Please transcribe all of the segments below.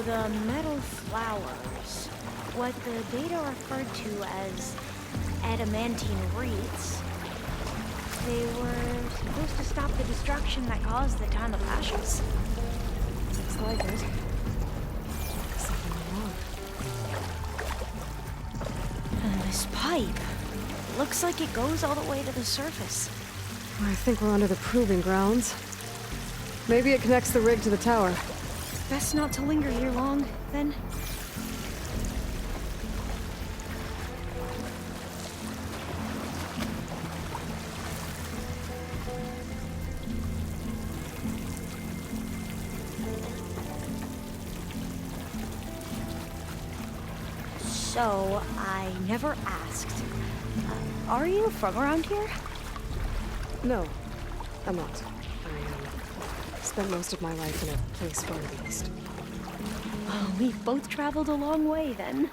the metal flowers, what the data referred to as adamantine wreaths, they were supposed to stop the destruction that caused the Time of Ashes? Looks like it. Something wrong. And this pipe, looks like it goes all the way to the surface. I think we're under the proving grounds. Maybe it connects the rig to the tower. Best not to linger here long, then. So, I never asked. Are you from around here? No, I'm not. I spent most of my life in a place far east. Oh, we've both traveled a long way, then.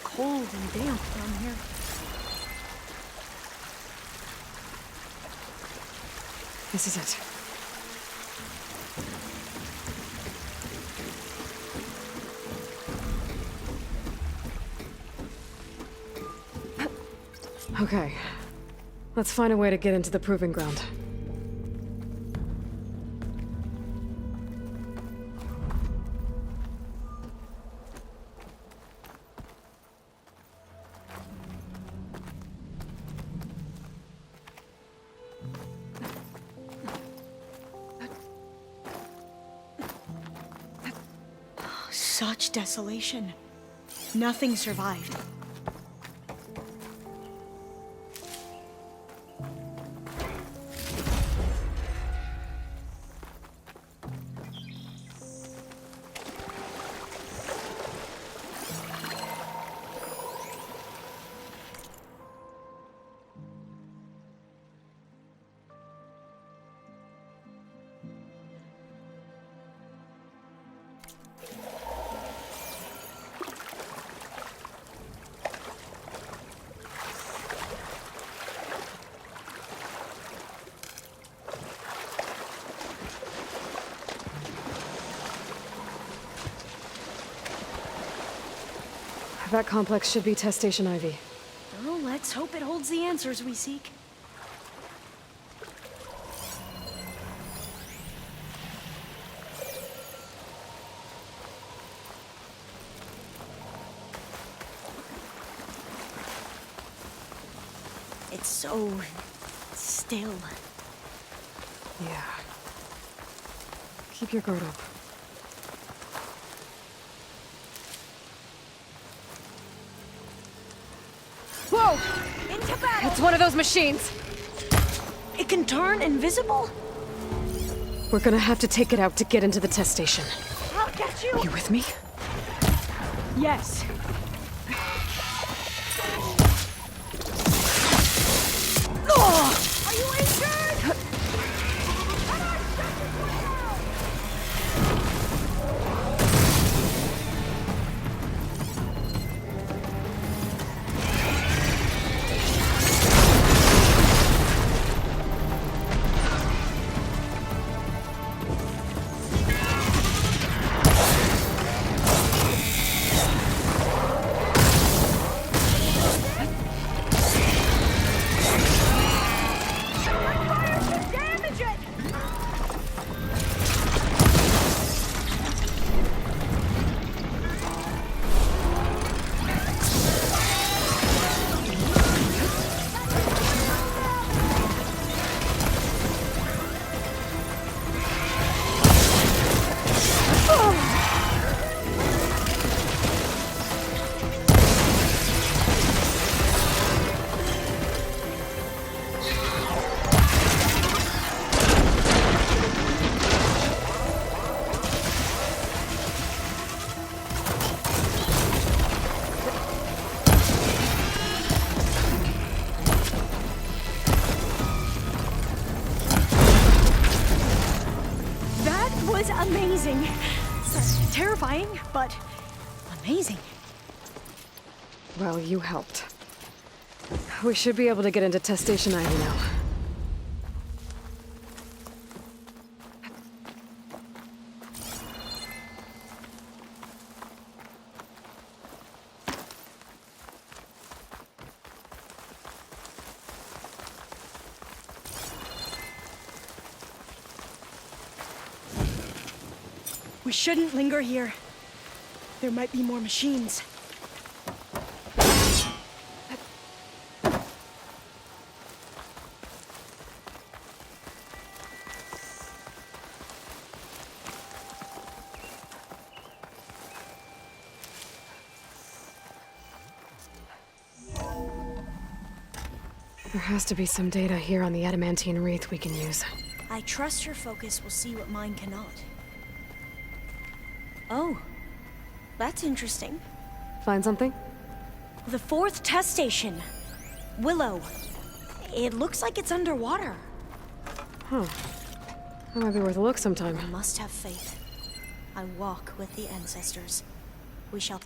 Cold and damp down here. This is it. Okay. Let's find a way to get into the proving ground. Such desolation. Nothing survived. That complex should be test station Ivy. Oh, let's hope it holds the answers we seek. It's so still. Yeah. Keep your guard up. Whoa! Into battle! It's one of those machines! It can turn invisible? We're gonna have to take it out to get into the test station. I'll get you! You with me? Yes. Oh! Are you injured? was amazing. Terrifying, but amazing. Well, you helped. We should be able to get into test station Ivy now. We shouldn't linger here. There might be more machines. There has to be some data here on the adamantine wreath we can use. I trust your focus will see what mine cannot. Oh, that's interesting. Find something? The 4th test station. Willow. It looks like it's underwater. Huh. That might be worth a look sometime. I must have faith. I walk with the ancestors. We shall...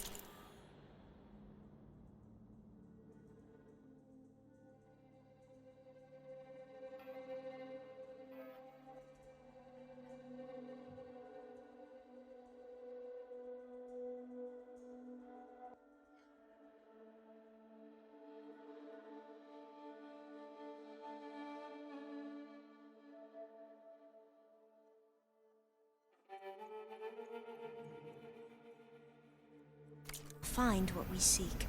find what we seek.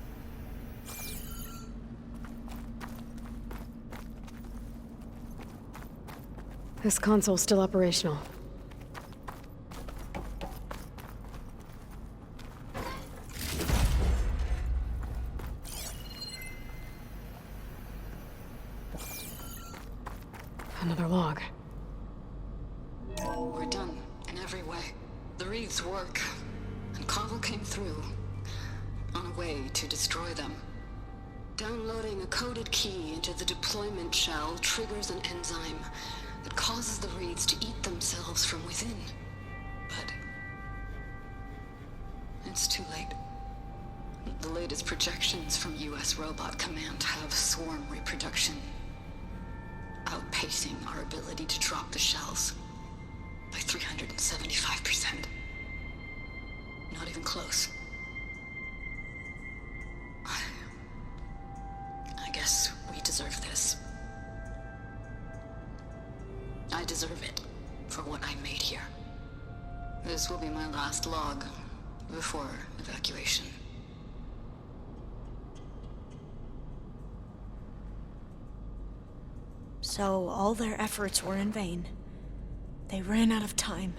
This console's still operational. Another log. We're done in every way. The wreaths work, and Cobble came through on a way to destroy them. Downloading a coded key into the deployment shell triggers an enzyme that causes the wreaths to eat themselves from within. But it's too late. The latest projections from US Robot Command have swarm reproduction, outpacing our ability to drop the shells by 375%. Not even close. I guess we deserve this. I deserve it for what I made here. This will be my last log before evacuation. So all their efforts were in vain. They ran out of time.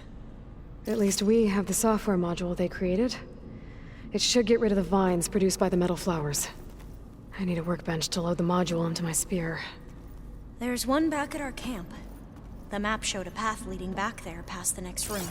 At least we have the software module they created. It should get rid of the vines produced by the metal flowers. I need a workbench to load the module into my spear. There's one back at our camp. The map showed a path leading back there past the next room.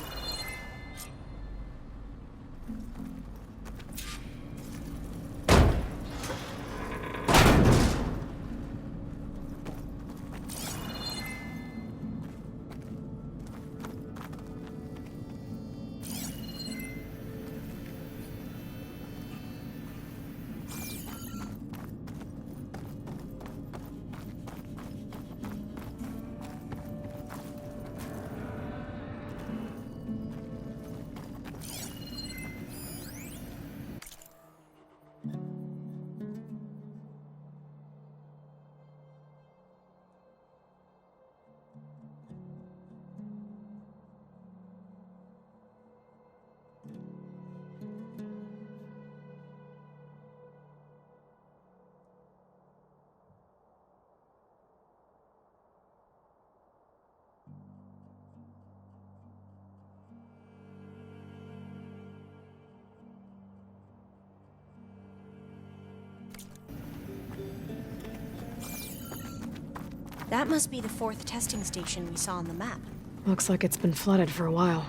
That must be the 4th testing station we saw on the map. Looks like it's been flooded for a while.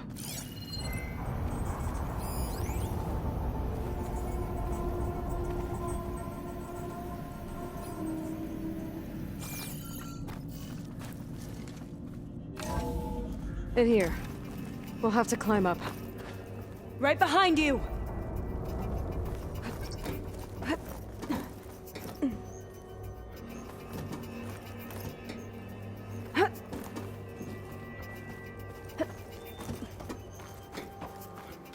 In here. We'll have to climb up. Right behind you!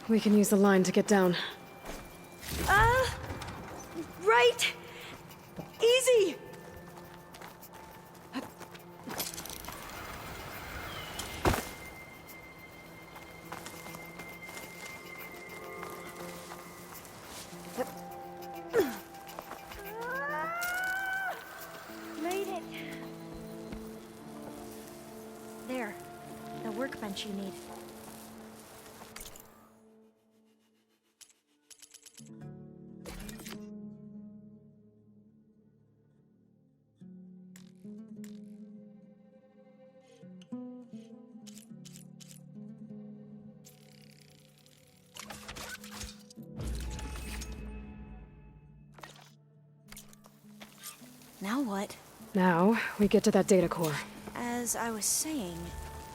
We can use the line to get down. Right! Easy! Made it! There. The workbench you need. Now what? Now, we get to that data core. As I was saying,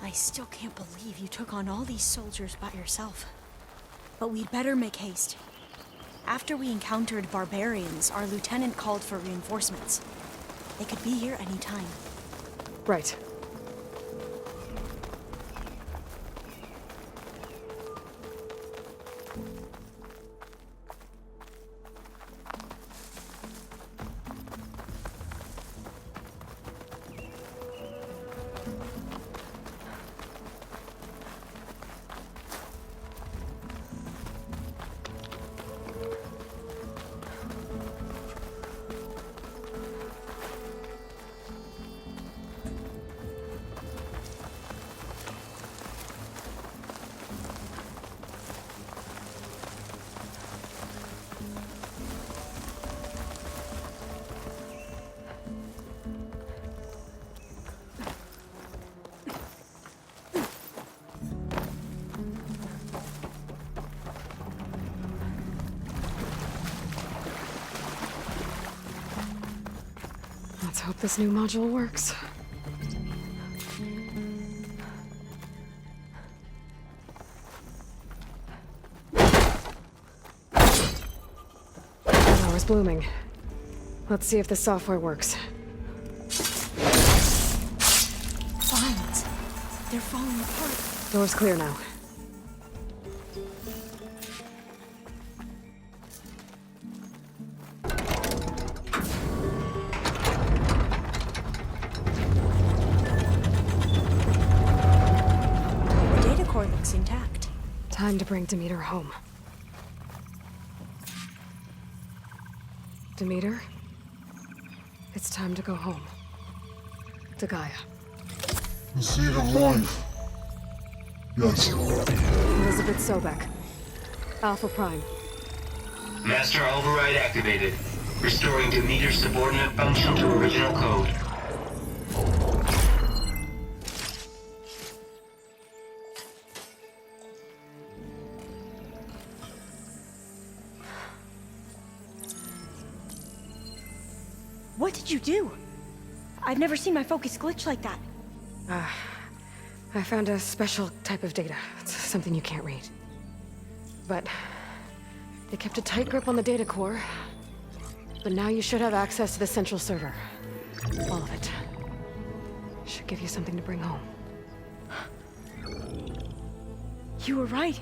I still can't believe you took on all these soldiers by yourself. But we'd better make haste. After we encountered barbarians, our lieutenant called for reinforcements. They could be here any time. Right. Let's hope this new module works. Power's blooming. Let's see if the software works. Vines. They're falling apart. Door's clear now. The data core looks intact. Time to bring Demeter home. Demeter? It's time to go home. To Gaia. The seed of life. Yes. Elizabeth Sobek. Alpha Prime. Master override activated. Restoring Demeter's subordinate function to original code. What did you do? I've never seen my focus glitch like that. I found a special type of data. It's something you can't read. But they kept a tight grip on the data core. But now you should have access to the central server. All of it. Should give you something to bring home. You were right.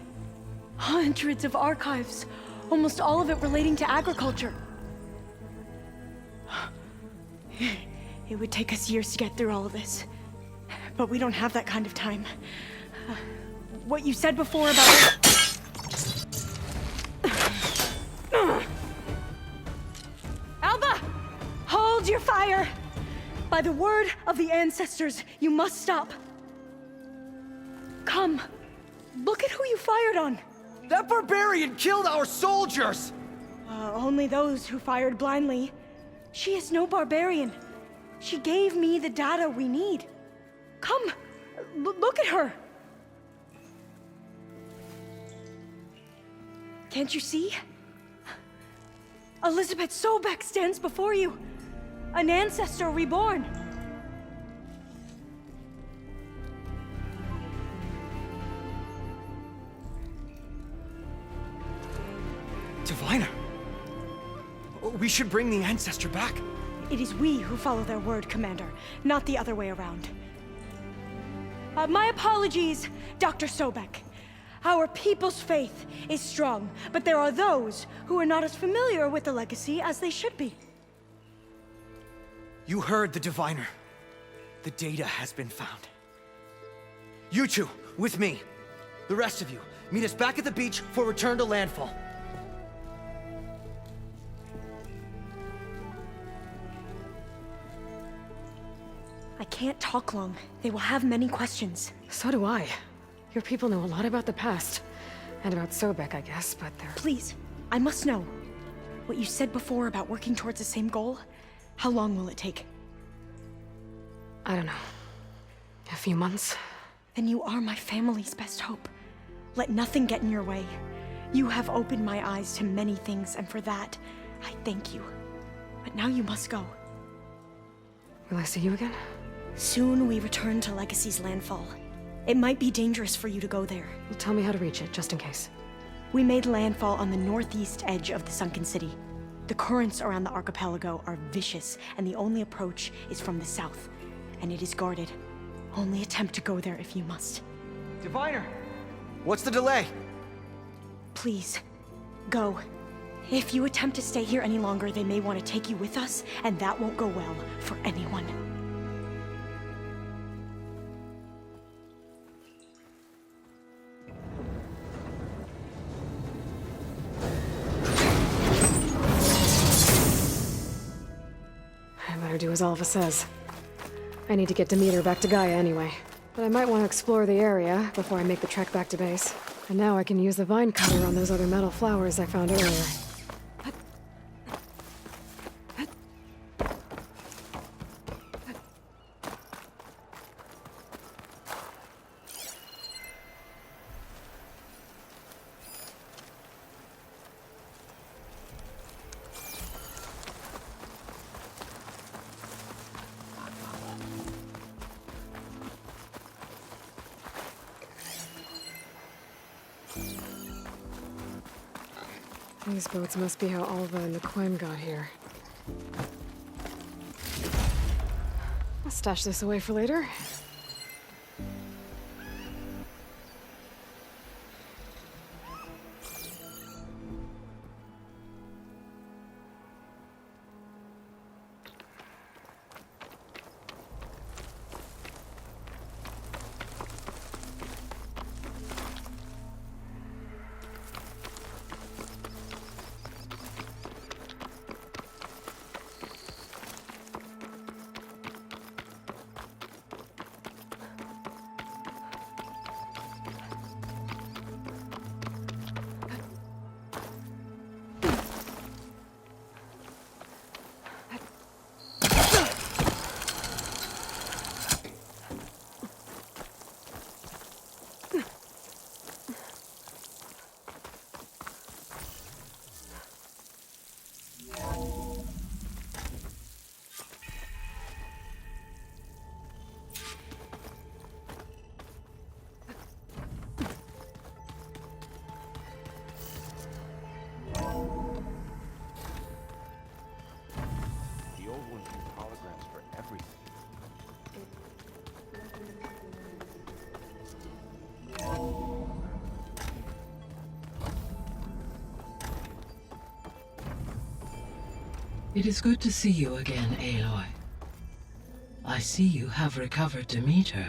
Hundreds of archives. Almost all of it relating to agriculture. It would take us years to get through all of this. But we don't have that kind of time. What you said before about... Alba! Hold your fire! By the word of the ancestors, you must stop. Come. Look at who you fired on. That barbarian killed our soldiers! Only those who fired blindly. She is no barbarian. She gave me the data we need. Come, look at her. Can't you see? Elizabeth Sobek stands before you. An ancestor reborn. We should bring the Ancestor back. It is we who follow their word, Commander, not the other way around. My apologies, Dr. Sobek. Our people's faith is strong, but there are those who are not as familiar with the legacy as they should be. You heard the Diviner. The data has been found. You two, with me. The rest of you, meet us back at the beach for return to landfall. I can't talk long. They will have many questions. So do I. Your people know a lot about the past. And about Sobek, I guess, but they're... Please, I must know. What you said before about working towards the same goal, how long will it take? I don't know. A few months? Then you are my family's best hope. Let nothing get in your way. You have opened my eyes to many things, and for that, I thank you. But now you must go. Will I see you again? Soon we return to Legacy's landfall. It might be dangerous for you to go there. Well, tell me how to reach it, just in case. We made landfall on the northeast edge of the sunken city. The currents around the archipelago are vicious, and the only approach is from the south. And it is guarded. Only attempt to go there if you must. Diviner! What's the delay? Please, go. If you attempt to stay here any longer, they may want to take you with us, and that won't go well for anyone. I better do as Alva says. I need to get Demeter back to Gaia anyway. But I might want to explore the area before I make the trek back to base. And now I can use the vine cutter on those other metal flowers I found earlier. These boats must be how Alva and the Quen got here. I'll stash this away for later. It is good to see you again, Aloy. I see you have recovered Demeter.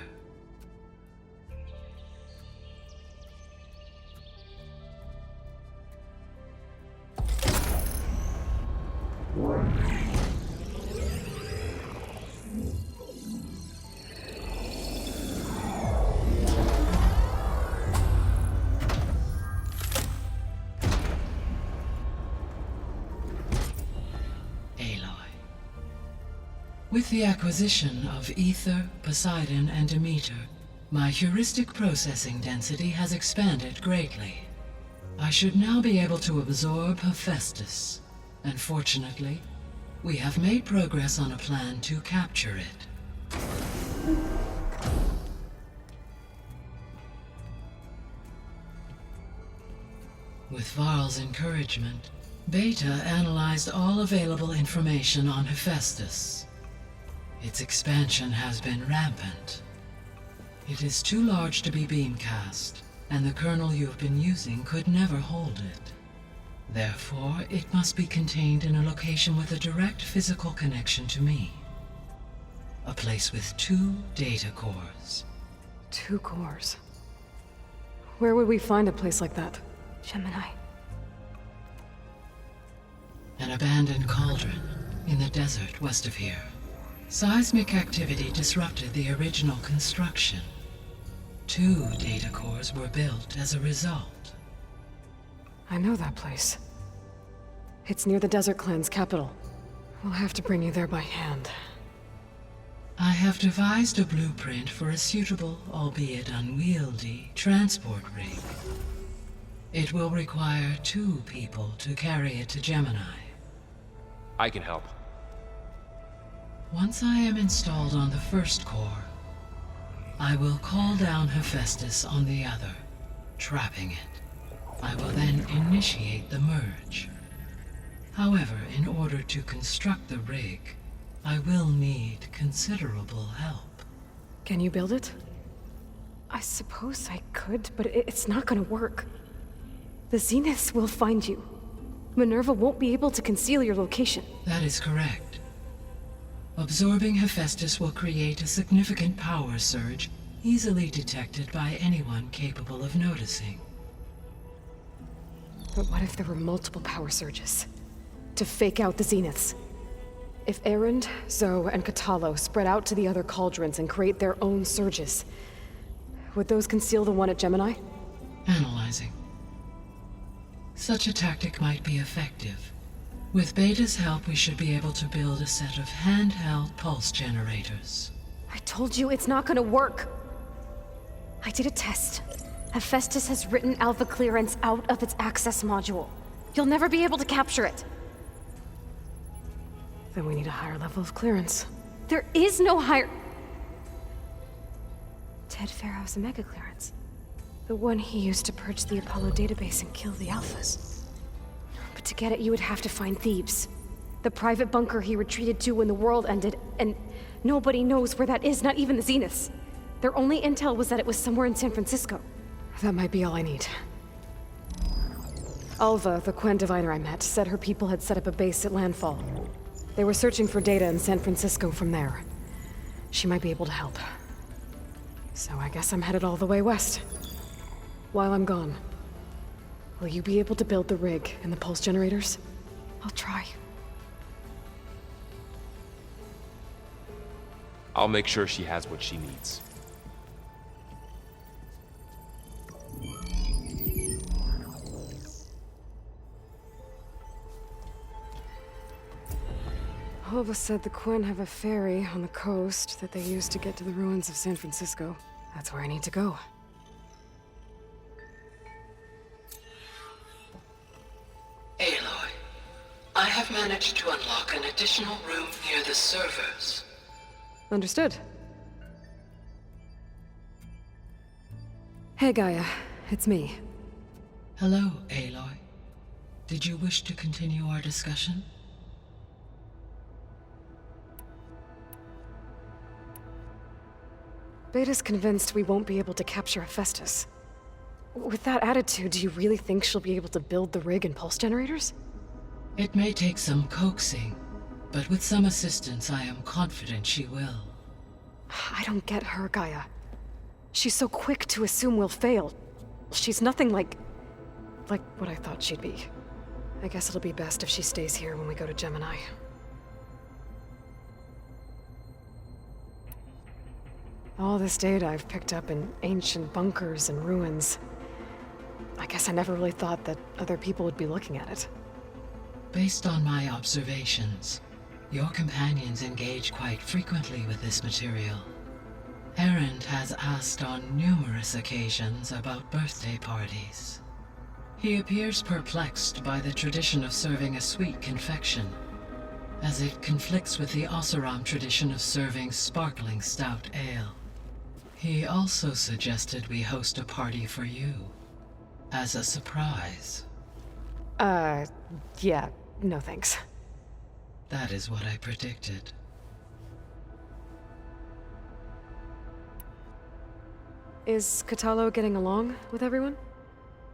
With the acquisition of Ether, Poseidon, and Demeter, my heuristic processing density has expanded greatly. I should now be able to absorb Hephaestus, and fortunately, we have made progress on a plan to capture it. With Varl's encouragement, Beta analyzed all available information on Hephaestus. Its expansion has been rampant. It is too large to be beamcast, and the kernel you've been using could never hold it. Therefore, it must be contained in a location with a direct physical connection to me. A place with 2 data cores. 2 cores. Where would we find a place like that? Gemini. An abandoned cauldron in the desert west of here. Seismic activity disrupted the original construction. 2 data cores were built as a result. I know that place. It's near the Desert Clan's capital. We'll have to bring you there by hand. I have devised a blueprint for a suitable, albeit unwieldy, transport rig. It will require 2 people to carry it to Gemini. I can help. Once I am installed on the first core, I will call down Hephaestus on the other, trapping it. I will then initiate the merge. However, in order to construct the rig, I will need considerable help. Can you build it? I suppose I could, but it's not gonna work. The Zeniths will find you. Minerva won't be able to conceal your location. That is correct. Absorbing Hephaestus will create a significant power surge, easily detected by anyone capable of noticing. But what if there were multiple power surges? To fake out the Zeniths? If Erend, Zoe, and Katalo spread out to the other cauldrons and create their own surges, would those conceal the one at Gemini? Analyzing. Such a tactic might be effective. With Beta's help, we should be able to build a set of handheld pulse generators. I told you it's not gonna work. I did a test. Hephaestus has written Alpha clearance out of its access module. You'll never be able to capture it. Then we need a higher level of clearance. There is no higher... Ted Pharaoh's Omega clearance. The one he used to purge the Apollo database and kill the Alphas. But to get it, you would have to find Thebes. The private bunker he retreated to when the world ended, and nobody knows where that is, not even the Zeniths. Their only intel was that it was somewhere in San Francisco. That might be all I need. Alva, the Quen diviner I met, said her people had set up a base at landfall. They were searching for data in San Francisco from there. She might be able to help. So I guess I'm headed all the way west. While I'm gone, will you be able to build the rig and the pulse generators? I'll try. I'll make sure she has what she needs. Alva said the Quen have a ferry on the coast that they use to get to the ruins of San Francisco. That's where I need to go. Aloy, I have managed to unlock an additional room near the servers. Understood. Hey, Gaia. It's me. Hello, Aloy. Did you wish to continue our discussion? Beta's convinced we won't be able to capture Hephaestus. With that attitude, do you really think she'll be able to build the rig and pulse generators? It may take some coaxing, but with some assistance, I am confident she will. I don't get her, Gaia. She's so quick to assume we'll fail. She's nothing like what I thought she'd be. I guess it'll be best if she stays here when we go to Gemini. All this data I've picked up in ancient bunkers and ruins. I guess I never really thought that other people would be looking at it. Based on my observations, your companions engage quite frequently with this material. Erend has asked on numerous occasions about birthday parties. He appears perplexed by the tradition of serving a sweet confection, as it conflicts with the Oseram tradition of serving sparkling stout ale. He also suggested we host a party for you, as a surprise. Yeah, no thanks. That is what I predicted. Is Katalo getting along with everyone?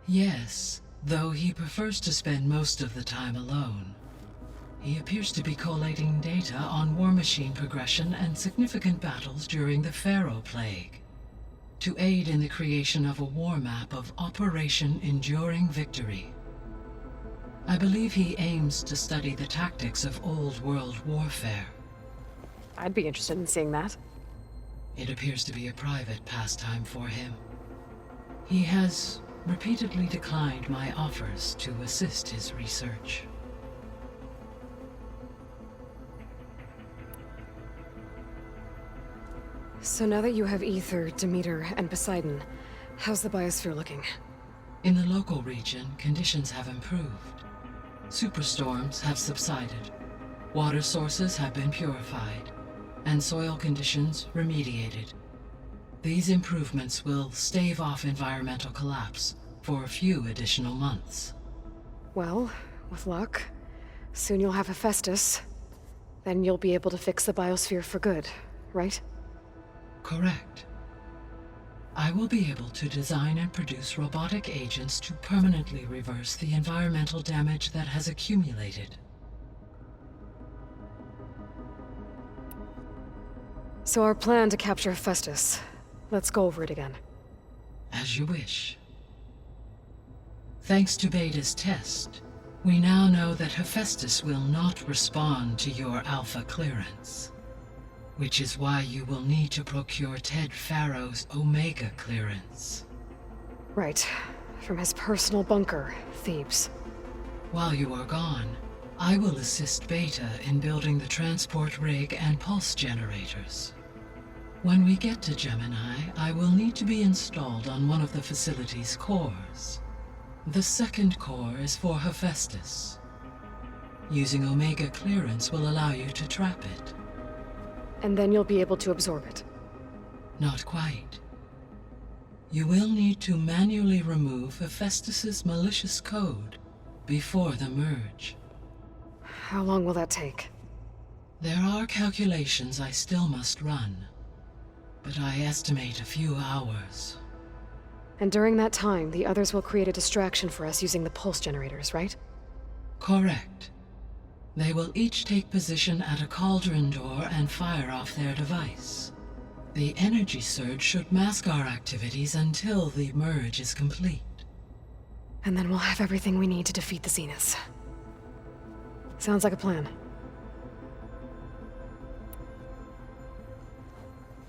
Yes, though he prefers to spend most of the time alone. He appears to be collating data on war machine progression and significant battles during the Pharaoh Plague, to aid in the creation of a war map of Operation Enduring Victory. I believe he aims to study the tactics of old world warfare. I'd be interested in seeing that. It appears to be a private pastime for him. He has repeatedly declined my offers to assist his research. So now that you have Ether, Demeter, and Poseidon, how's the biosphere looking? In the local region, conditions have improved. Superstorms have subsided, water sources have been purified, and soil conditions remediated. These improvements will stave off environmental collapse for a few additional months. Well, with luck, soon you'll have Hephaestus. Then you'll be able to fix the biosphere for good, right? Correct. I will be able to design and produce robotic agents to permanently reverse the environmental damage that has accumulated. So our plan to capture Hephaestus. Let's go over it again. As you wish. Thanks to Beta's test, we now know that Hephaestus will not respond to your Alpha clearance. Which is why you will need to procure Ted Pharaoh's Omega clearance. Right. From his personal bunker, Thebes. While you are gone, I will assist Beta in building the transport rig and pulse generators. When we get to Gemini, I will need to be installed on one of the facility's cores. The second core is for Hephaestus. Using Omega clearance will allow you to trap it. And then you'll be able to absorb it. Not quite. You will need to manually remove Hephaestus's malicious code before the merge. How long will that take? There are calculations I still must run, but I estimate a few hours. And during that time, the others will create a distraction for us using the pulse generators, right? Correct. They will each take position at a cauldron door and fire off their device. The energy surge should mask our activities until the merge is complete. And then we'll have everything we need to defeat the Zeniths. Sounds like a plan.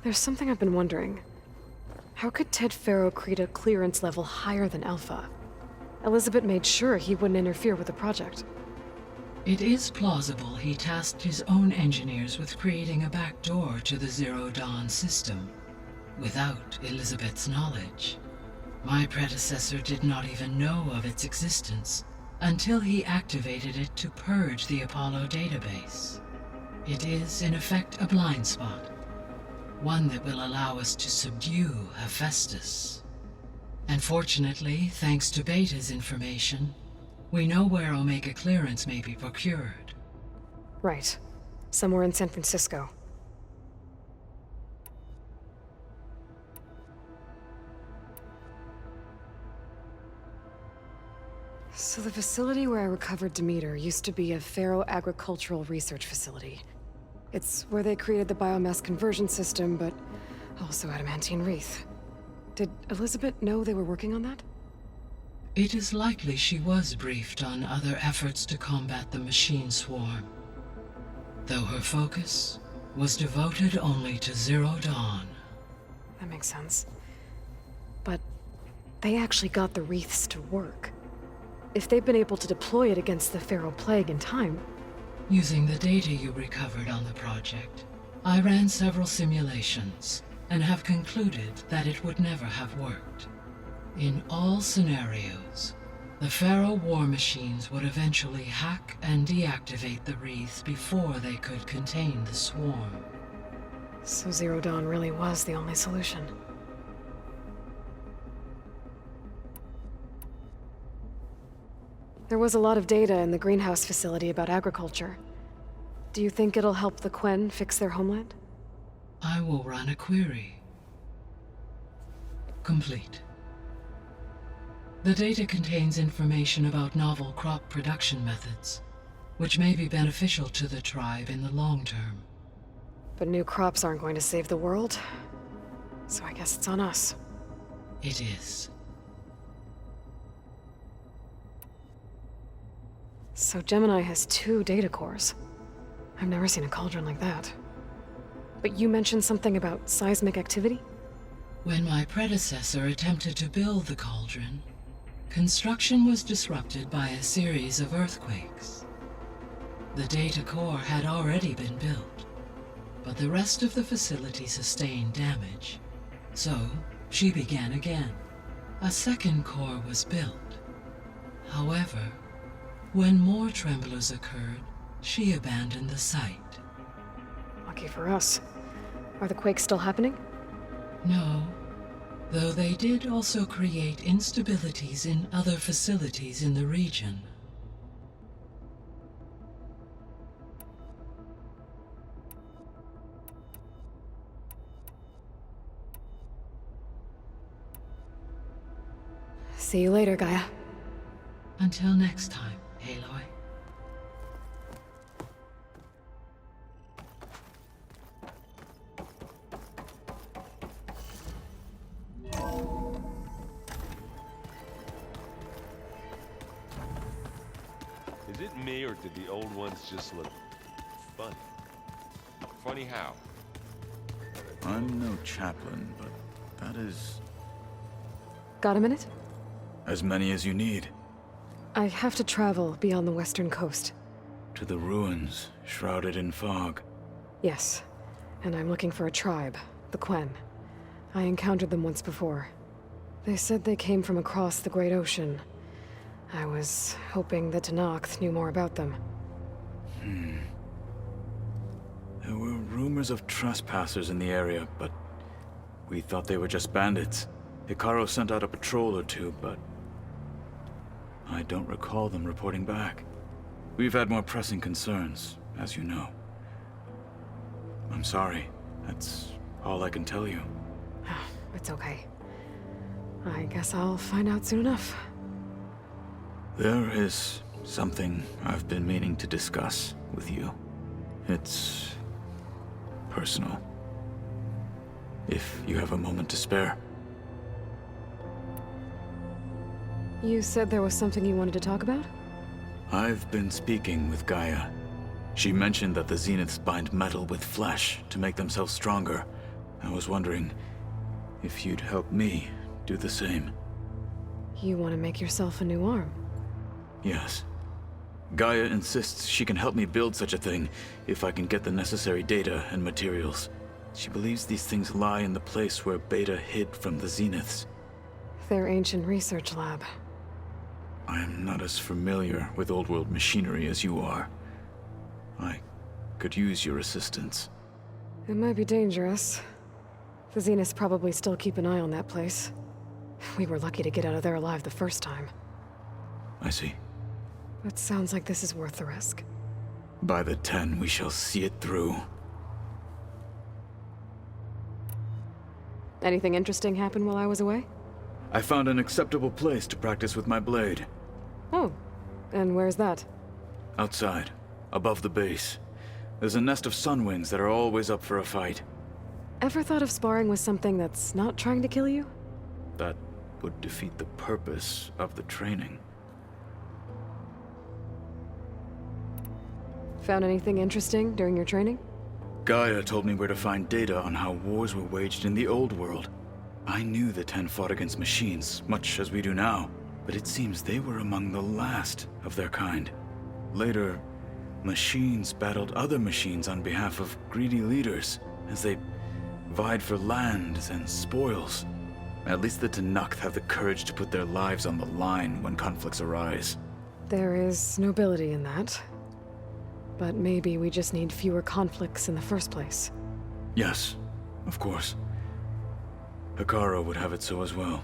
There's something I've been wondering. How could Ted Pharaoh create a clearance level higher than Alpha? Elizabeth made sure he wouldn't interfere with the project. It is plausible he tasked his own engineers with creating a back door to the Zero Dawn system, without Elizabeth's knowledge. My predecessor did not even know of its existence until he activated it to purge the Apollo database. It is, in effect, a blind spot, one that will allow us to subdue Hephaestus. And fortunately, thanks to Beta's information, we know where Omega clearance may be procured. Right. Somewhere in San Francisco. So the facility where I recovered Demeter used to be a Pharaoh agricultural research facility. It's where they created the biomass conversion system, but also adamantine wreath. Did Elizabeth know they were working on that? It is likely she was briefed on other efforts to combat the machine swarm, though her focus was devoted only to Zero Dawn. That makes sense. But they actually got the wreaths to work. If they've been able to deploy it against the Pharaoh Plague in time... Using the data you recovered on the project, I ran several simulations and have concluded that it would never have worked. In all scenarios, the Pharaoh war machines would eventually hack and deactivate the wreaths before they could contain the swarm. So Zero Dawn really was the only solution. There was a lot of data in the greenhouse facility about agriculture. Do you think it'll help the Quen fix their homeland? I will run a query. Complete. The data contains information about novel crop production methods, which may be beneficial to the tribe in the long term. But new crops aren't going to save the world, so I guess it's on us. It is. So Gemini has 2 data cores. I've never seen a cauldron like that. But you mentioned something about seismic activity? When my predecessor attempted to build the cauldron, construction was disrupted by a series of earthquakes. The data core had already been built, but the rest of the facility sustained damage. So, she began again. A second core was built. However, when more tremblers occurred, she abandoned the site. Lucky for us. Are the quakes still happening? No, though they did also create instabilities in other facilities in the region. See you later, Gaia. Until next time, Aloy. Is it me, or did the old ones just look funny? Funny how? I'm no chaplain, but that is... Got a minute? as many as you need. I have to travel beyond the western coast. To the ruins, shrouded in fog. Yes, and I'm looking for a tribe, the Quen. I encountered them once before. They said they came from across the Great Ocean. I was hoping that Tenakth knew more about them. There were rumors of trespassers in the area, but we thought they were just bandits. Hikaru sent out a patrol or two, but I don't recall them reporting back. We've had more pressing concerns, as you know. I'm sorry. That's all I can tell you. It's okay. I guess I'll find out soon enough. There is something I've been meaning to discuss with you. It's personal. If you have a moment to spare. You said there was something you wanted to talk about? I've been speaking with Gaia. She mentioned that the Zeniths bind metal with flesh to make themselves stronger. I was wondering if you'd help me do the same. You want to make yourself a new arm? Yes. Gaia insists she can help me build such a thing if I can get the necessary data and materials. She believes these things lie in the place where Beta hid from the Zeniths. Their ancient research lab. I am not as familiar with old-world machinery as you are. I could use your assistance. It might be dangerous. The Zeniths probably still keep an eye on that place. We were lucky to get out of there alive the first time. I see. But sounds like this is worth the risk. By the 10, we shall see it through. Anything interesting happen while I was away? I found an acceptable place to practice with my blade. Oh, and where's that? Outside, above the base. There's a nest of sunwings that are always up for a fight. Ever thought of sparring with something that's not trying to kill you? That would defeat the purpose of the training. Found anything interesting during your training? Gaia told me where to find data on how wars were waged in the old world. I knew the 10 fought against machines, much as we do now, but it seems they were among the last of their kind. Later, machines battled other machines on behalf of greedy leaders, as they vied for lands and spoils. At least the Tenakth have the courage to put their lives on the line when conflicts arise. There is nobility in that. But maybe we just need fewer conflicts in the first place. Yes, of course. Hikaru would have it so as well.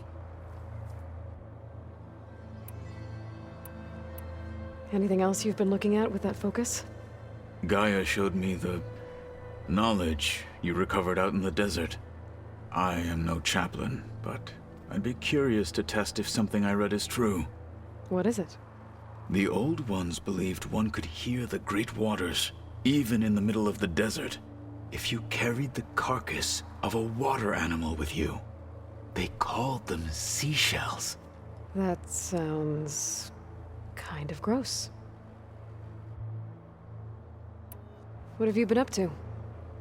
Anything else you've been looking at with that focus? Gaia showed me the knowledge you recovered out in the desert. I am no chaplain, but I'd be curious to test if something I read is true. What is it? The Old Ones believed one could hear the great waters, even in the middle of the desert, if you carried the carcass of a water animal with you. They called them seashells. That sounds kind of gross. What have you been up to?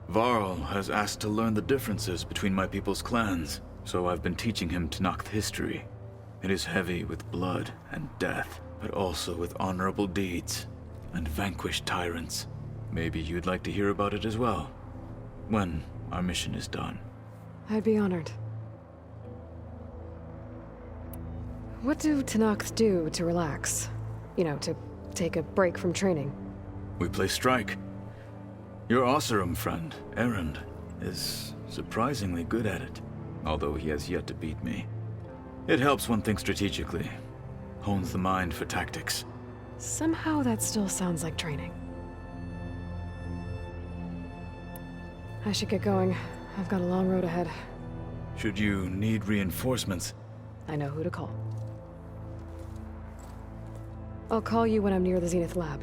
Varl has asked to learn the differences between my people's clans, so I've been teaching him Tenakth history. It is heavy with blood and death, but also with honorable deeds and vanquished tyrants. Maybe you'd like to hear about it as well, when our mission is done. I'd be honored. What do Tenakth do to relax? You know, to take a break from training? We play strike. Your Oseram friend, Erend, is surprisingly good at it, although he has yet to beat me. It helps one think strategically, hones the mind for tactics. Somehow that still sounds like training. I should get going. I've got a long road ahead. Should you need reinforcements, I know who to call. I'll call you when I'm near the Zenith lab.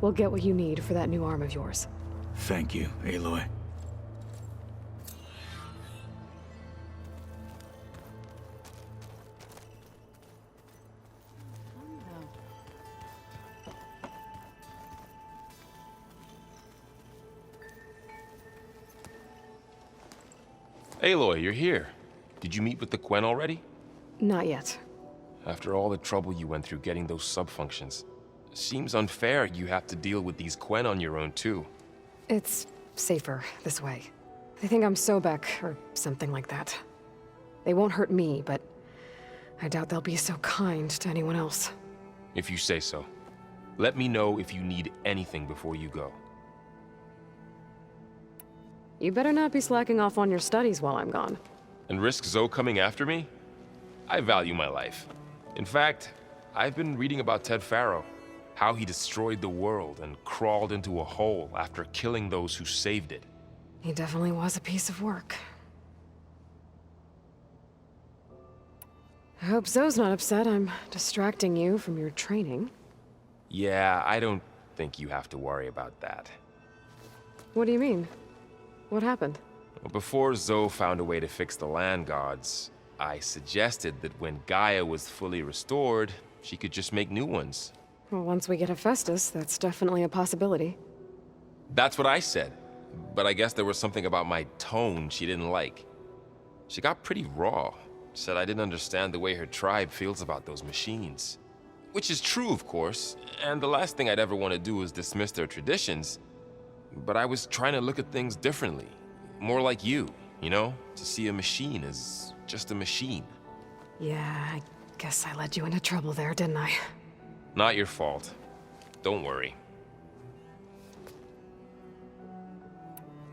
We'll get what you need for that new arm of yours. thank you, Aloy. Aloy, you're here. Did you meet with the Quen already? Not yet. After all the trouble you went through getting those subfunctions, seems unfair you have to deal with these Quen on your own too. It's safer this way. They think I'm Sobek, or something like that. They won't hurt me, but I doubt they'll be so kind to anyone else. If you say so. Let me know if you need anything before you go. You better not be slacking off on your studies while I'm gone. And risk Zoe coming after me? I value my life. In fact, I've been reading about Ted Faro, how he destroyed the world and crawled into a hole after killing those who saved it. He definitely was a piece of work. I hope Zoe's not upset I'm distracting you from your training. Yeah, I don't think you have to worry about that. What do you mean? What happened? Before Zoe found a way to fix the land gods, I suggested that when Gaia was fully restored, she could just make new ones. Well, once we get Hephaestus, that's definitely a possibility. That's what I said, but I guess there was something about my tone she didn't like. She got pretty raw, said I didn't understand the way her tribe feels about those machines. Which is true, of course, and the last thing I'd ever want to do is dismiss their traditions. But I was trying to look at things differently. More like you know? To see a machine as just a machine. Yeah, I guess I led you into trouble there, didn't I? Not your fault. Don't worry.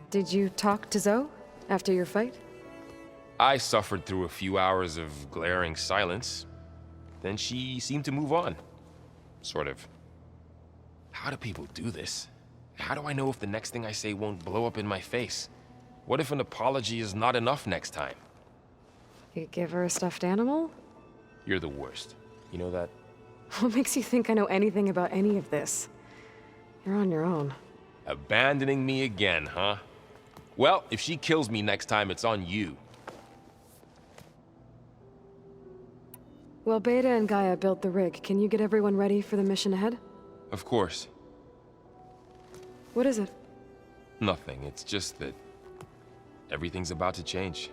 Did you talk to Zoe after your fight? I suffered through a few hours of glaring silence. Then she seemed to move on. Sort of. How do people do this? How do I know if the next thing I say won't blow up in my face? What if an apology is not enough next time? You give her a stuffed animal? You're the worst. You know that? What makes you think I know anything about any of this? You're on your own. Abandoning me again, huh? Well, if she kills me next time, it's on you. Well, Beta and Gaia built the rig. Can you get everyone ready for the mission ahead? Of course. What is it? Nothing. It's just that everything's about to change.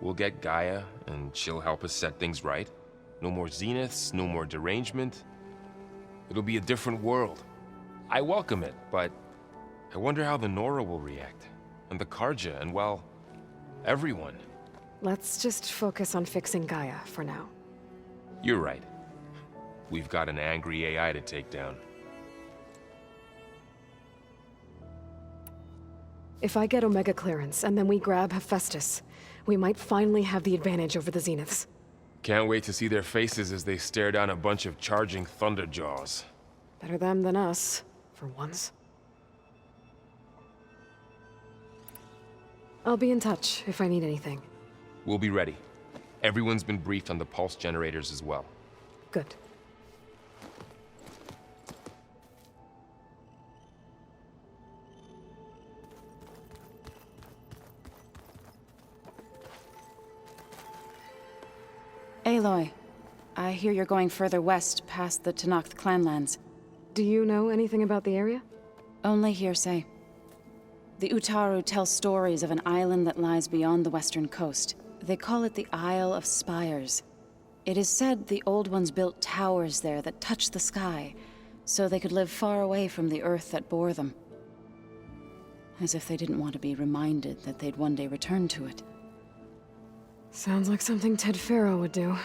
We'll get Gaia, and she'll help us set things right. No more Zeniths, no more derangement. It'll be a different world. I welcome it, but I wonder how the Nora will react. And the Karja, and well, everyone. Let's just focus on fixing Gaia for now. You're right. We've got an angry AI to take down. If I get Omega clearance, and then we grab Hephaestus, we might finally have the advantage over the Zeniths. Can't wait to see their faces as they stare down a bunch of charging Thunderjaws. Better them than us, for once. I'll be in touch if I need anything. We'll be ready. Everyone's been briefed on the pulse generators as well. Good. Aloy, I hear you're going further west past the Tenakth clanlands. Do you know anything about the area? Only hearsay. The Utaru tell stories of an island that lies beyond the western coast. They call it the Isle of Spires. It is said the Old Ones built towers there that touch the sky, so they could live far away from the earth that bore them. As if they didn't want to be reminded that they'd one day return to it. Sounds like something Ted Faro would do.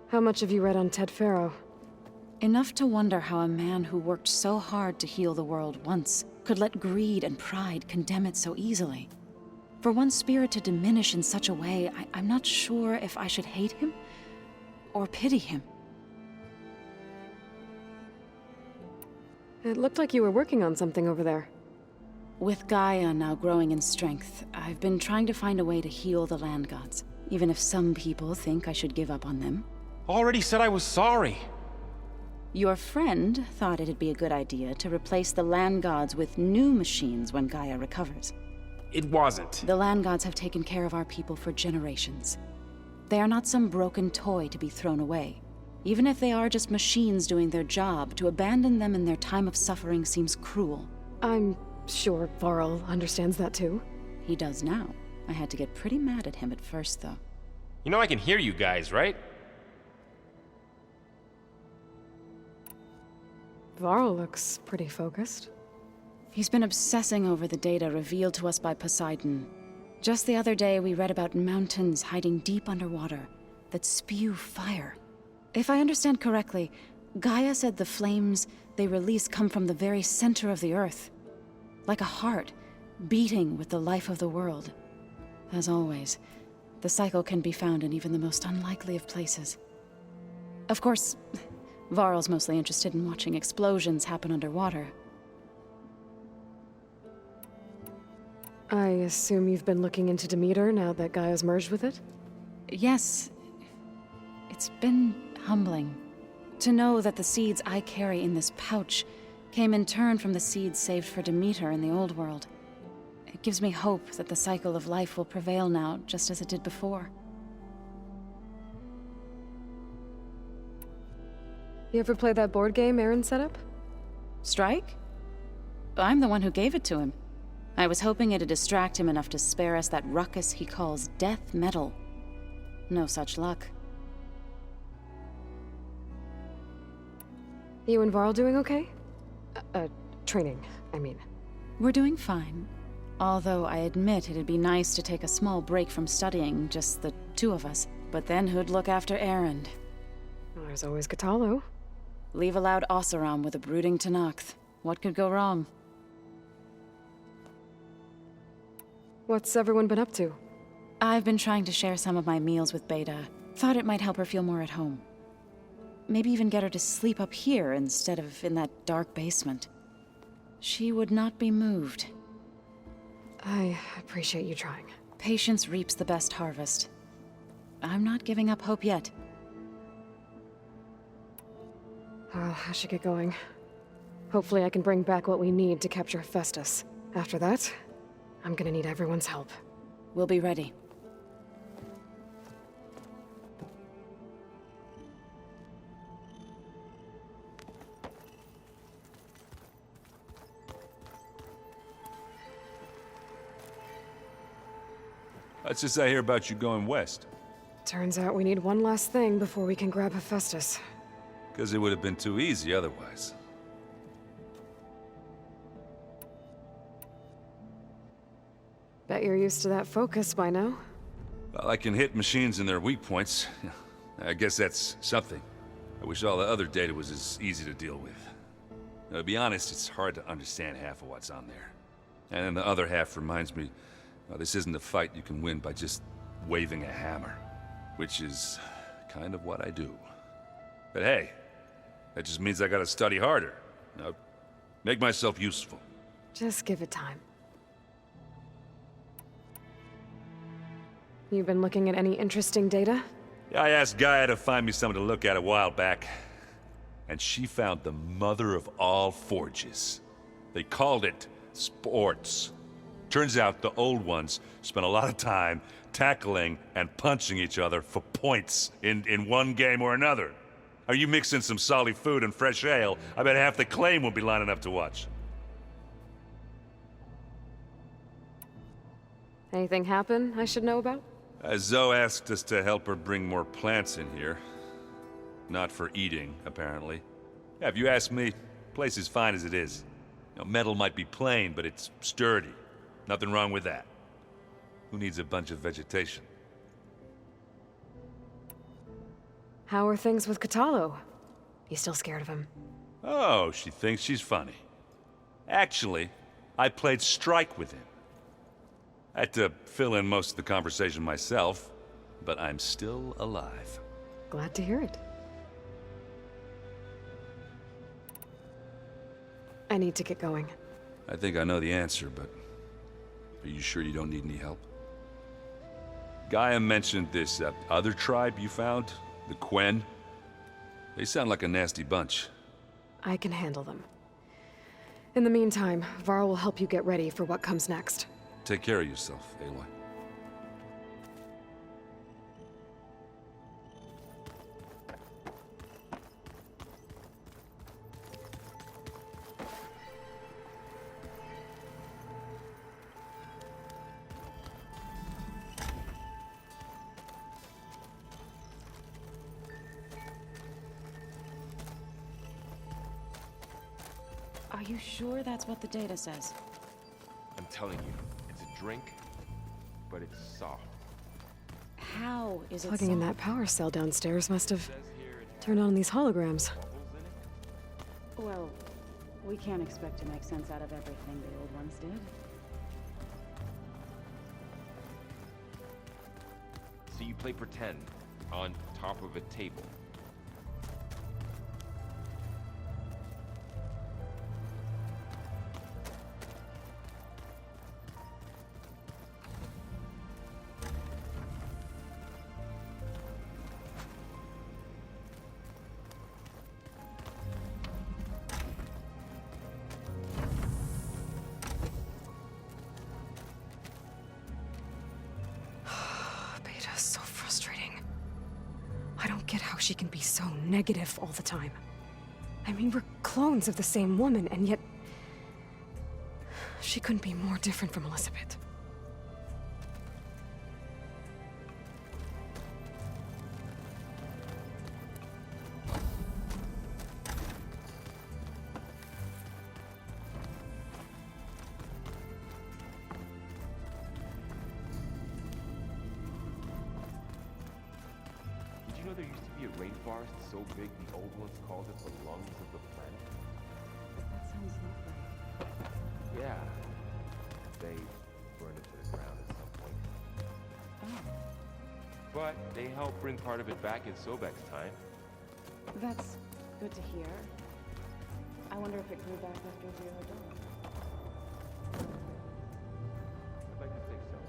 How much have you read on Ted Faro? Enough to wonder how a man who worked so hard to heal the world once could let greed and pride condemn it so easily. For one spirit to diminish in such a way, I'm not sure if I should hate him or pity him. It looked like you were working on something over there. With Gaia now growing in strength, I've been trying to find a way to heal the land gods, even if some people think I should give up on them. Already said I was sorry. Your friend thought it'd be a good idea to replace the land gods with new machines when Gaia recovers. It wasn't. The land gods have taken care of our people for generations. They are not some broken toy to be thrown away. Even if they are just machines doing their job, to abandon them in their time of suffering seems cruel. I'm sure Varl understands that too. He does now. I had to get pretty mad at him at first, though. You know I can hear you guys, right? Varl looks pretty focused. He's been obsessing over the data revealed to us by Poseidon. Just the other day, we read about mountains hiding deep underwater that spew fire. If I understand correctly, Gaia said the flames they release come from the very center of the earth. Like a heart, beating with the life of the world. As always, the cycle can be found in even the most unlikely of places. Of course, Varl's mostly interested in watching explosions happen underwater. I assume you've been looking into Demeter now that Gaia's merged with it? Yes. It's been humbling. To know that the seeds I carry in this pouch came in turn from the seeds saved for Demeter in the old world. It gives me hope that the cycle of life will prevail now, just as it did before. You ever play that board game Aaron set up? Strike? I'm the one who gave it to him. I was hoping it'd distract him enough to spare us that ruckus he calls death metal. No such luck. You and Varl doing okay? Training, I mean. We're doing fine. Although I admit it'd be nice to take a small break from studying, just the two of us. But then who'd look after Erend? Well, there's always Katalo. Leave a loud Oseram with a brooding Tenakth. What could go wrong? What's everyone been up to? I've been trying to share some of my meals with Beta. Thought it might help her feel more at home. Maybe even get her to sleep up here instead of in that dark basement. She would not be moved. I appreciate you trying. Patience reaps the best harvest. I'm not giving up hope yet. Well, I should get going. Hopefully I can bring back what we need to capture Hephaestus. After that, I'm gonna need everyone's help. We'll be ready. What's this I hear about you going west? Turns out we need one last thing before we can grab Hephaestus. Because it would have been too easy otherwise. Bet you're used to that focus by now. Well, I can hit machines in their weak points. I guess that's something. I wish all the other data was as easy to deal with. Now, to be honest, it's hard to understand half of what's on there. And then the other half reminds me, well, this isn't a fight you can win by just waving a hammer. Which is kind of what I do. But hey, that just means I gotta study harder. Now, make myself useful. Just give it time. You been looking at any interesting data? Yeah, I asked Gaia to find me something to look at a while back, and she found the mother of all forges. They called it sports. Turns out the old ones spent a lot of time tackling and punching each other for points in one game or another. Are you mixing some solid food and fresh ale? I bet half the claim will be lining up to watch. Anything happen I should know about? Zoe asked us to help her bring more plants in here. Not for eating, apparently. Yeah, if you ask me, the place is fine as it is. You know, metal might be plain, but it's sturdy. Nothing wrong with that. Who needs a bunch of vegetation? How are things with Katalo? You still scared of him? Oh, she thinks she's funny. Actually, I played strike with him. I had to fill in most of the conversation myself, but I'm still alive. Glad to hear it. I need to get going. I think I know the answer, but are you sure you don't need any help? Gaia mentioned this other tribe you found, the Quen. They sound like a nasty bunch. I can handle them. In the meantime, Varl will help you get ready for what comes next. Take care of yourself, Aloy. Are you sure that's what the data says? I'm telling you, it's a drink, but it's soft. How is it Plugging in that power cell downstairs must have turned on these holograms. Well, we can't expect to make sense out of everything the old ones did. So you play pretend on top of a table. Beta's so frustrating. I don't get how she can be so negative all the time. I mean, we're clones of the same woman, and yet she couldn't be more different from Elizabeth. Did you know there used to be a rainforest so big the old ones called it the lungs of the planet? That sounds lovely. Yeah. They burned it to the ground at some point. Oh, But they helped bring part of it back in Sobek's time. that's good to hear. I wonder if it grew back after Zero Dawn. I'd like to think so.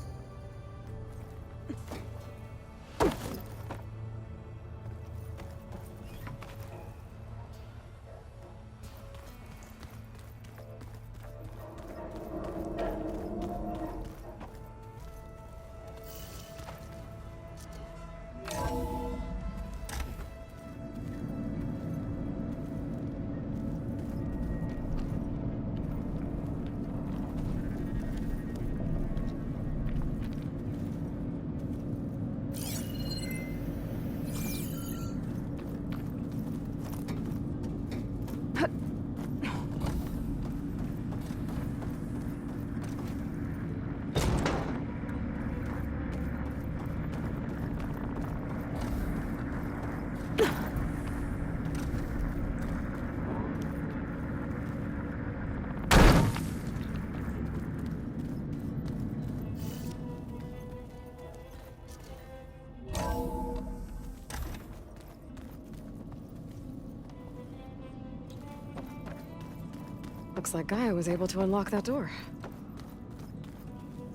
Looks like Gaia was able to unlock that door.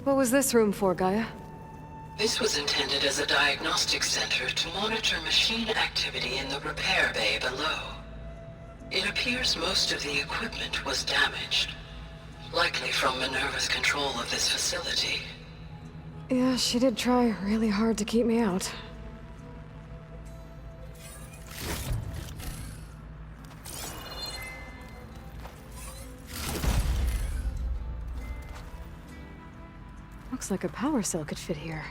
What was this room for, Gaia? This was intended as a diagnostic center to monitor machine activity in the repair bay below. It appears most of the equipment was damaged, likely from Minerva's control of this facility. Yeah, she did try really hard to keep me out. Looks like a power cell could fit here.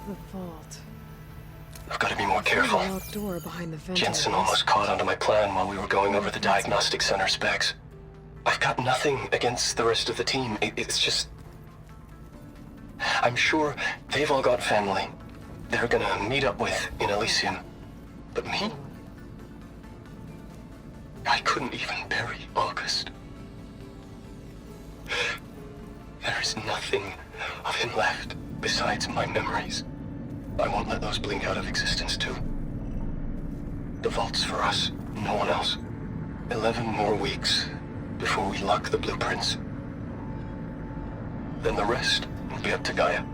The vault. I've got to be more careful. Door behind the Jensen almost caught onto my plan while we were going over the diagnostic center specs. I've got nothing against the rest of the team. It's just... I'm sure they've all got family they're gonna meet up with in Elysium. But me? I couldn't even bury August. There's nothing of him left besides my memories. I won't let those blink out of existence too. The vault's for us, no one else. 11 more weeks before we lock the blueprints. Then the rest will be up to Gaia.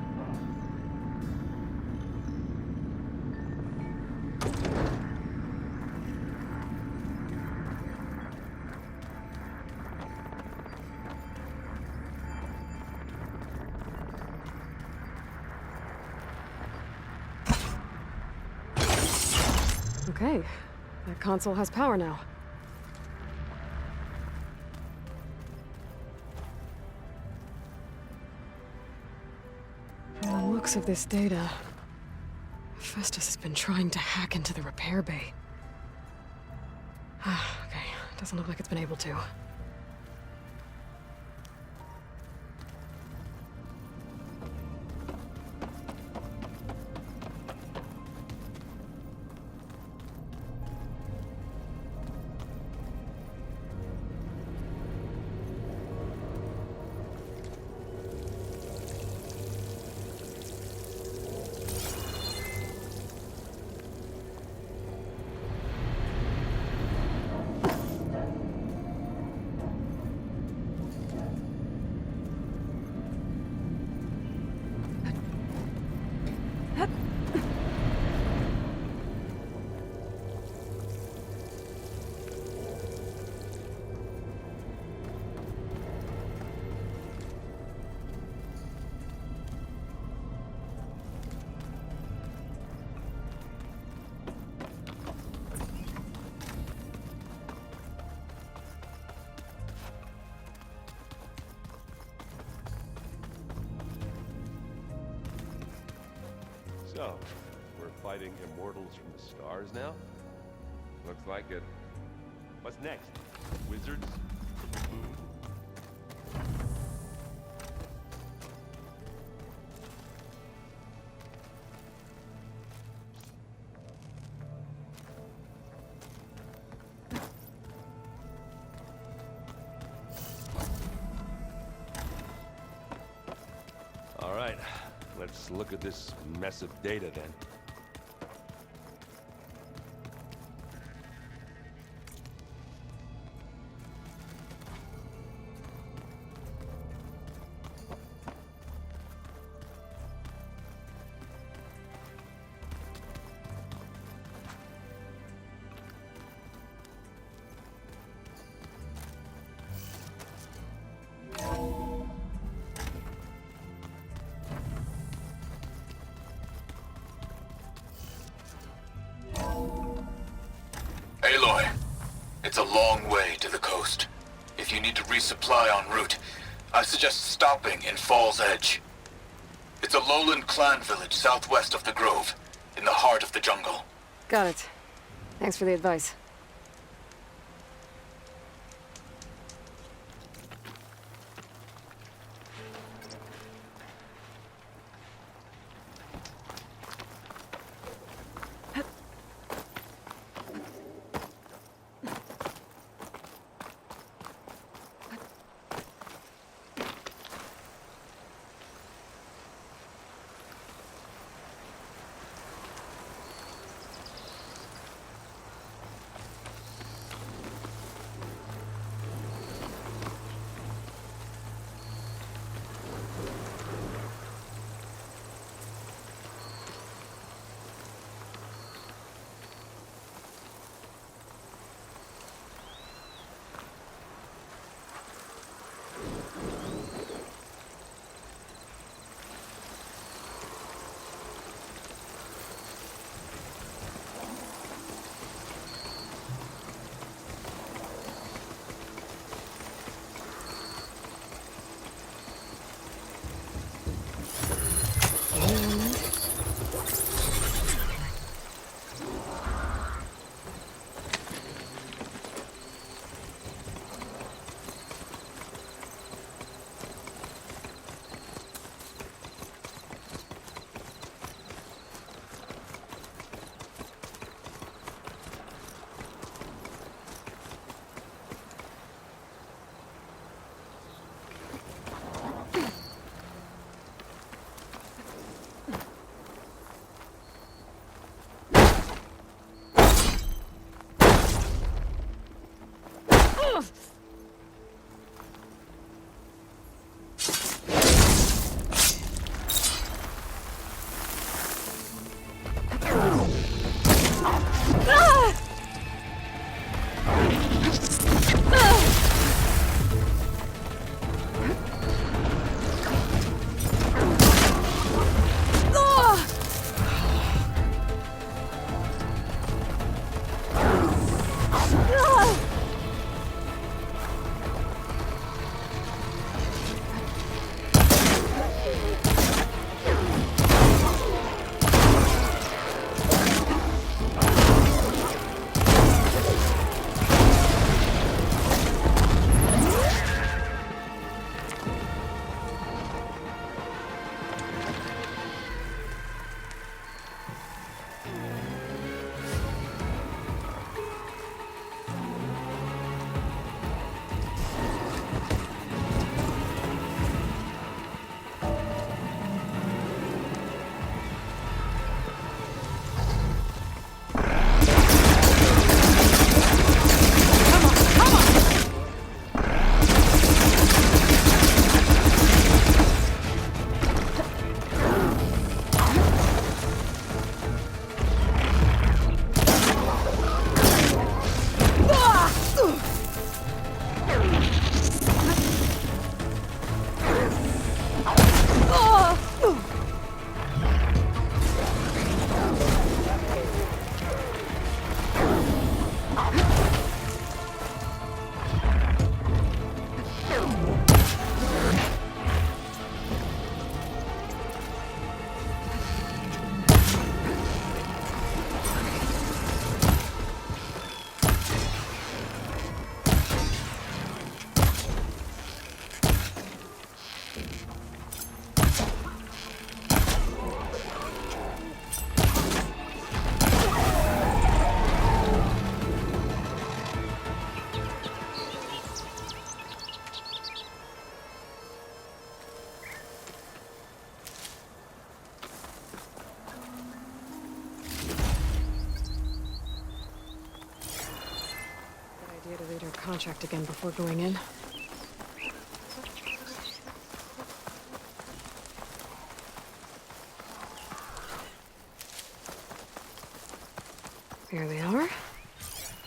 Okay, that console has power now. From the looks of this data, Hephaestus has been trying to hack into the repair bay. Okay, doesn't look like it's been able to. So, we're fighting immortals from the stars now? Looks like it. What's next? Wizards? All right, let's look at this mess of data then. Aloy, it's a long way to the coast. If you need to resupply en route, I suggest stopping in Fall's Edge. It's a lowland clan village southwest of the Grove, in the heart of the jungle. Got it. Thanks for the advice. contract again before going in. Here they are.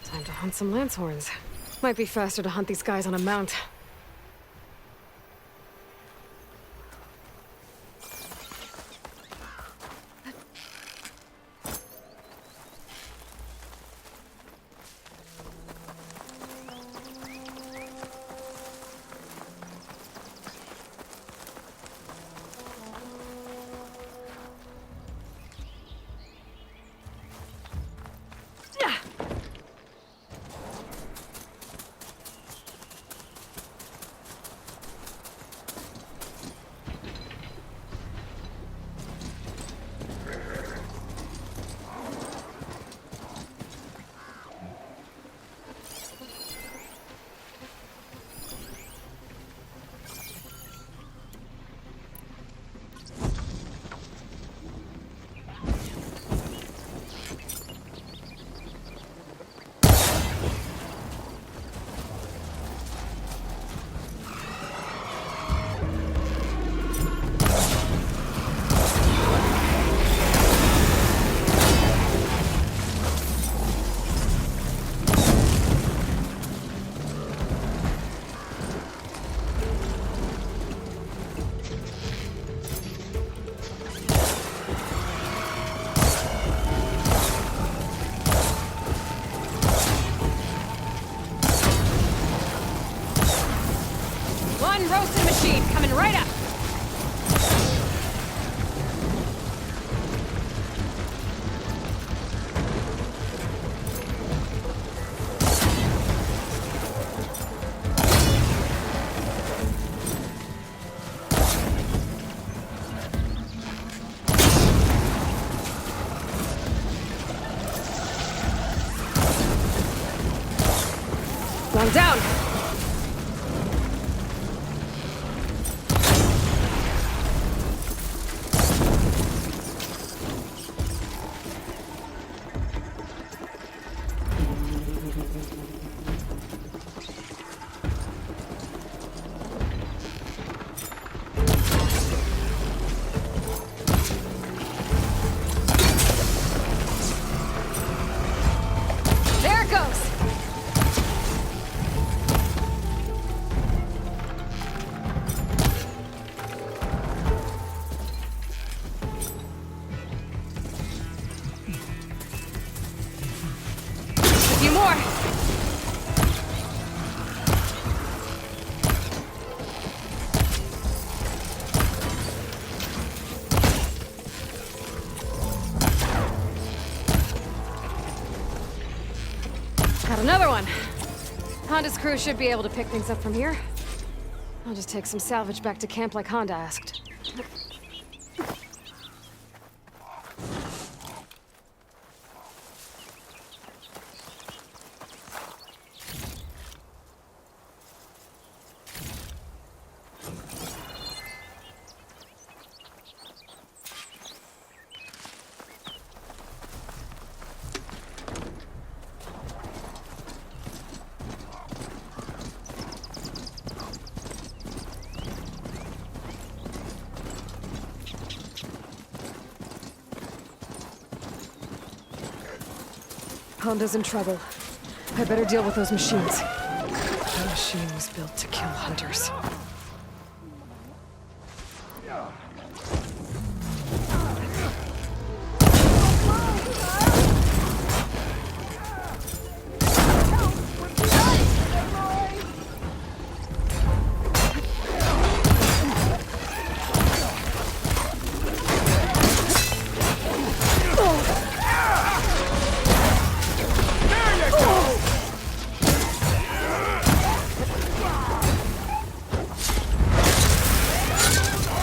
Time to hunt some lance horns. Might be faster to hunt these guys on a mount. Roasting machine coming right up. One down. Another one! Honda's crew should be able to pick things up from here. I'll just take some salvage back to camp like Honda asked. Honda's in trouble. I better deal with those machines. That machine was built to kill hunters.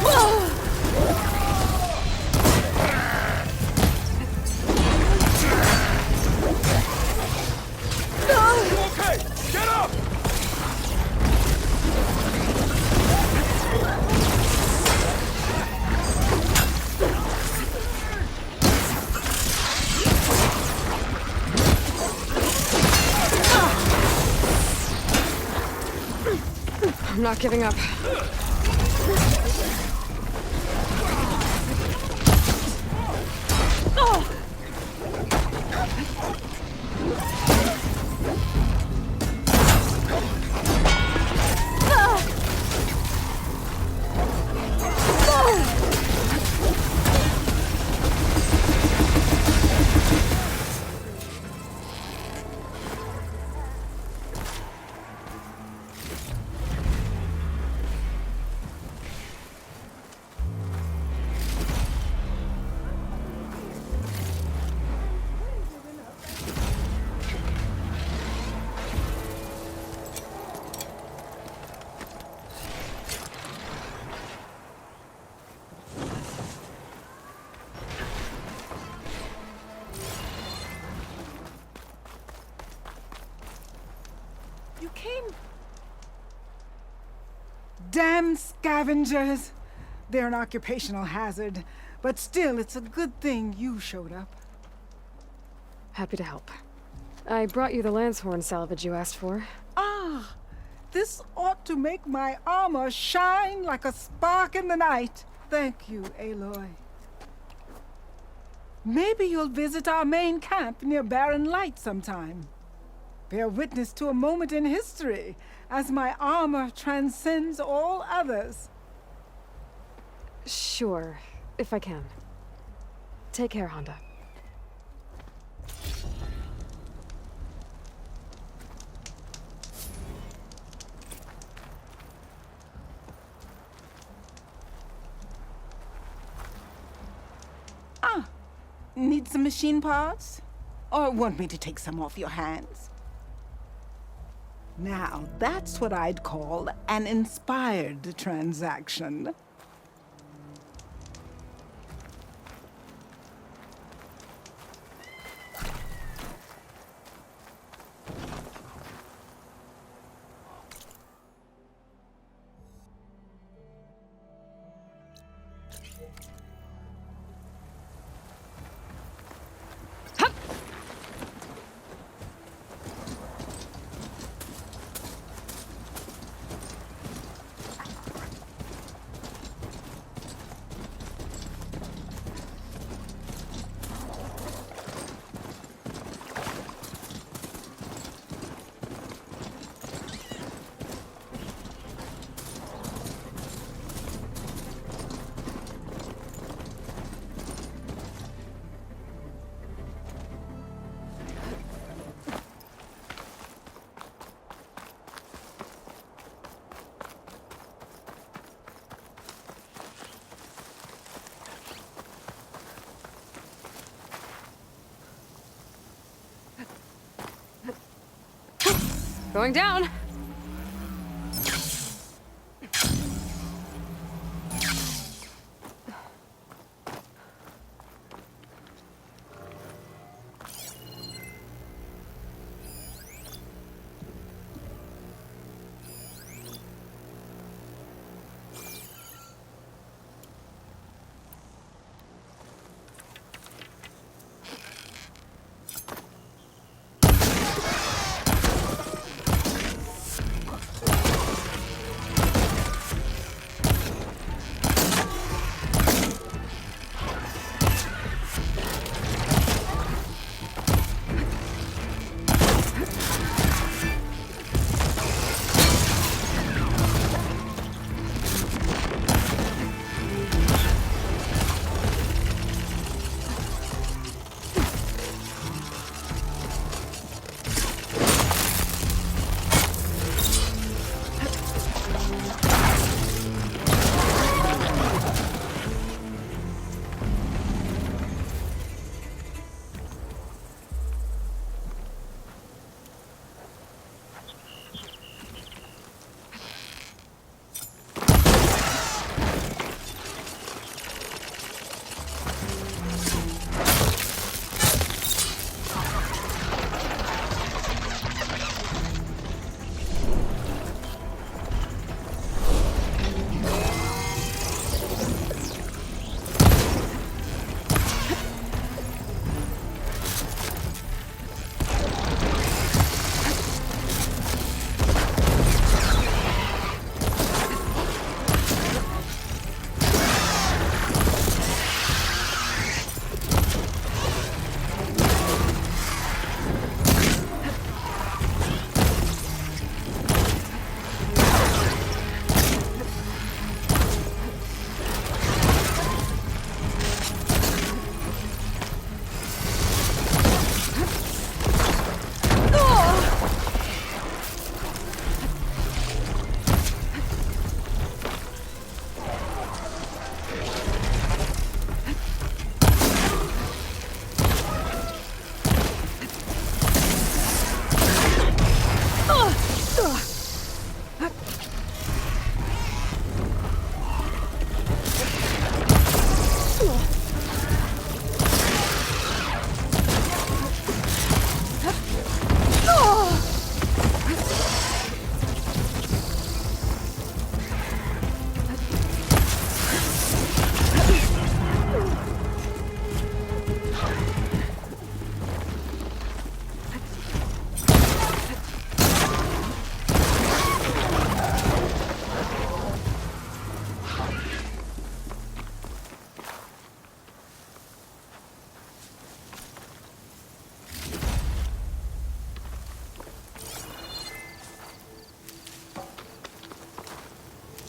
Whoa! I'm not giving up. Damn scavengers! They're an occupational hazard, but still, it's a good thing you showed up. Happy to help. I brought you the Lancehorn salvage you asked for. Ah! This ought to make my armor shine like a spark in the night. Thank you, Aloy. Maybe you'll visit our main camp near Barren Light sometime. Bear witness to a moment in history, as my armor transcends all others. Sure, if I can. Take care, Honda. Need some machine parts? Or want me to take some off your hands? Now, that's what I'd call an inspired transaction. Going down!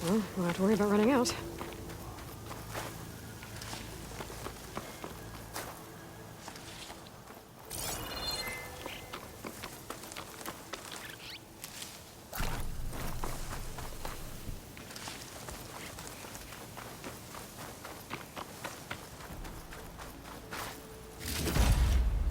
Well, we'll have to worry about running out.